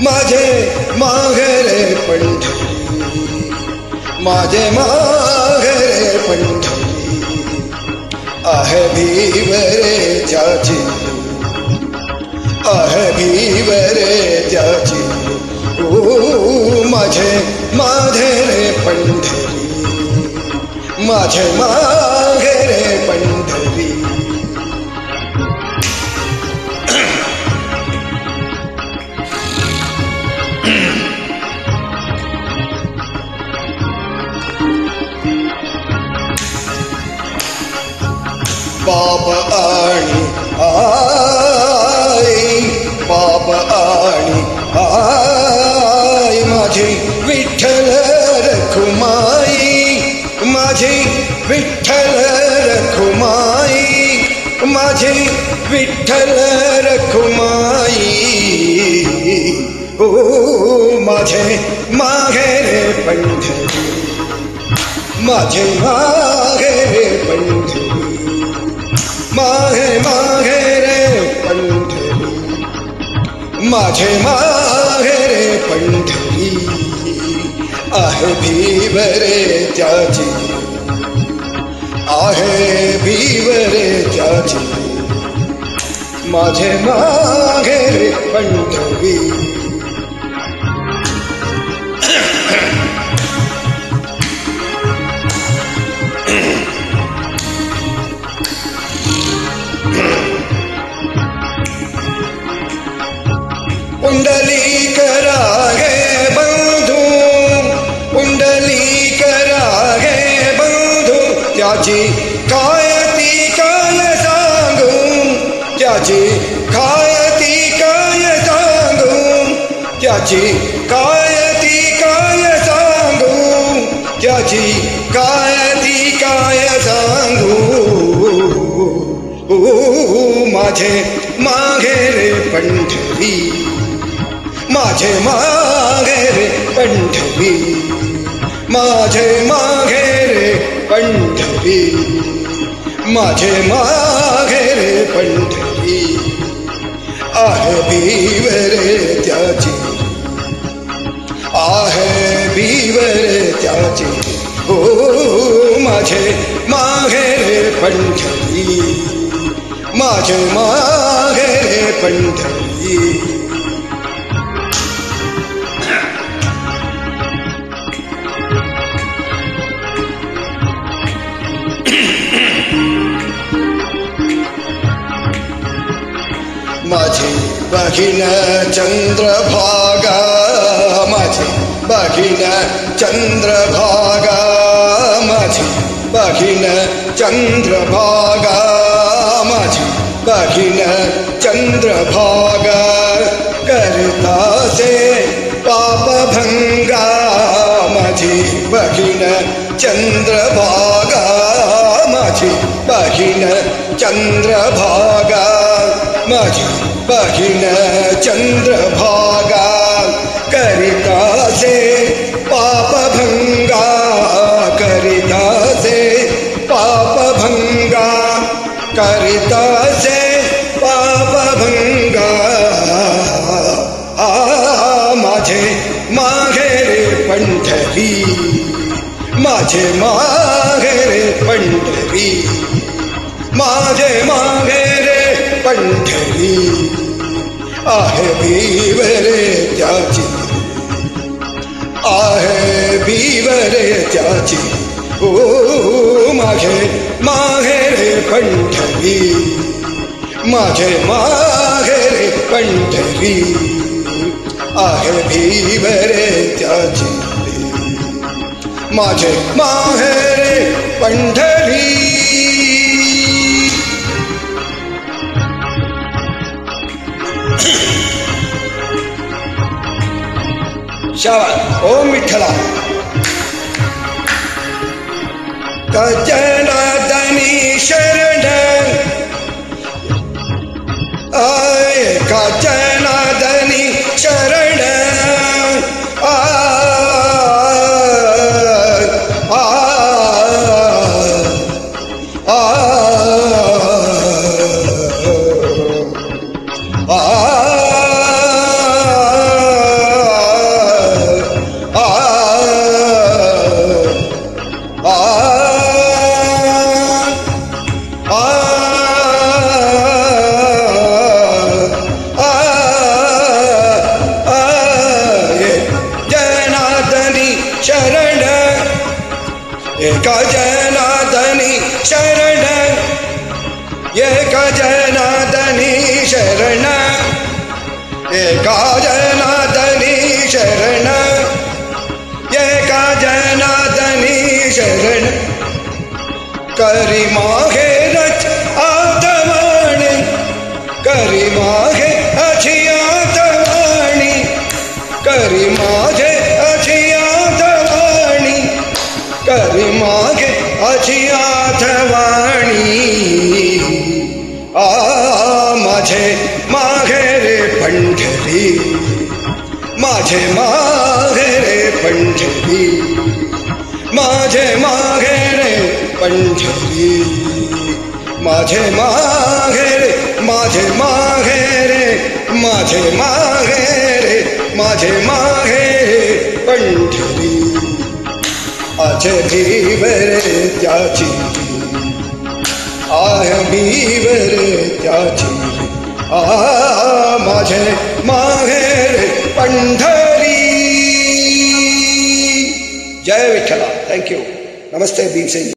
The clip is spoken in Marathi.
माझे माहेरे पंढरी, माझे माहेरे पंढरी आहे भीवरे ज्याची, आहे भीवरे ज्याची. ओ माझे माहेरे पंढरी, माझे माहेरे पंढरी. बाप आणि आई, बाप आणि आई माझी विठ्ठल रखुमाई, माझी विठ्ठल रखुमाई, माझी विठ्ठल रखुमाई. ओ माझे माहेरे पंढरी, माझे माहेरे पंढरी, माहे माहेरे पंढरी, माझे माहेरे पंढरी आहे भीवरे ज्याची, आहे भीवरे ज्याची. माझे माहेरे पंढरी. पुंडलिक रागे बंधू, पुंडलिक रागे बंधू त्याची काय ती काय सांगू, त्याची काय ती काय सांगू, त्याची काय ती काय सांगू, त्याची काय ती काय सांगू. माझे माहेरे पंढरी, माझे माहेरे पंढरी, माझे माहेरे पंढरी, माझे माहेरे पंढरी आहे भीवरे त्याची, आहे भीवरे त्याची. ओ माझे माहेरे पंढरी, माझे माहेरे पंढरी. माझी बहीण चंद्रभागा, माझी बहीण चंद्रभागा, माझी बहीण चंद्रभागा, माझी बहीण चंद्रभागा. करता से पापभंगा, माझी बहीण चंद्रभागा, माझी बहीण चंद्रभागा, माझी बहीण चंद्रभागा. करिता से पापभंगा, करिता से पापभंगा, करिता से पापभंगा. माझे माहेरे पंढरी, माझे माहेरे पंढरी, माझे माहेरे पंढरी आहे भीवरे त्याची, आहे भीवरे त्याची. ओ माझे माहेरे पंढरी, माझे माहेरे पंढरी आहे भीवरे त्याची, माझे माहेरे पंढरी. शाबास. ओम विठ्ठला. गजनादनी शरण, आय गजनादनी शरण, आय आय एका जनार्दनी शरण एका जनार्दनी शरण एका जनार्दनी शरण करी मागे रच आतवाणी करी मागे अशी आतवाणी करी मागे अशी आतवाणी करी मागे अशी आतवाणी माझे माहेरे पंढरी माझे माहेरे पंढरी माझे माहेरे पंढरी माझे माहेरे माझे माहेरे माझे माहेरे माझे माहेरे पंढरी आचे भीवरे त्याची आय भीवरे त्याची माझे माहेरे पंढरी. जय विठ्ठला. थँक्यू. नमस्ते भीमसेन.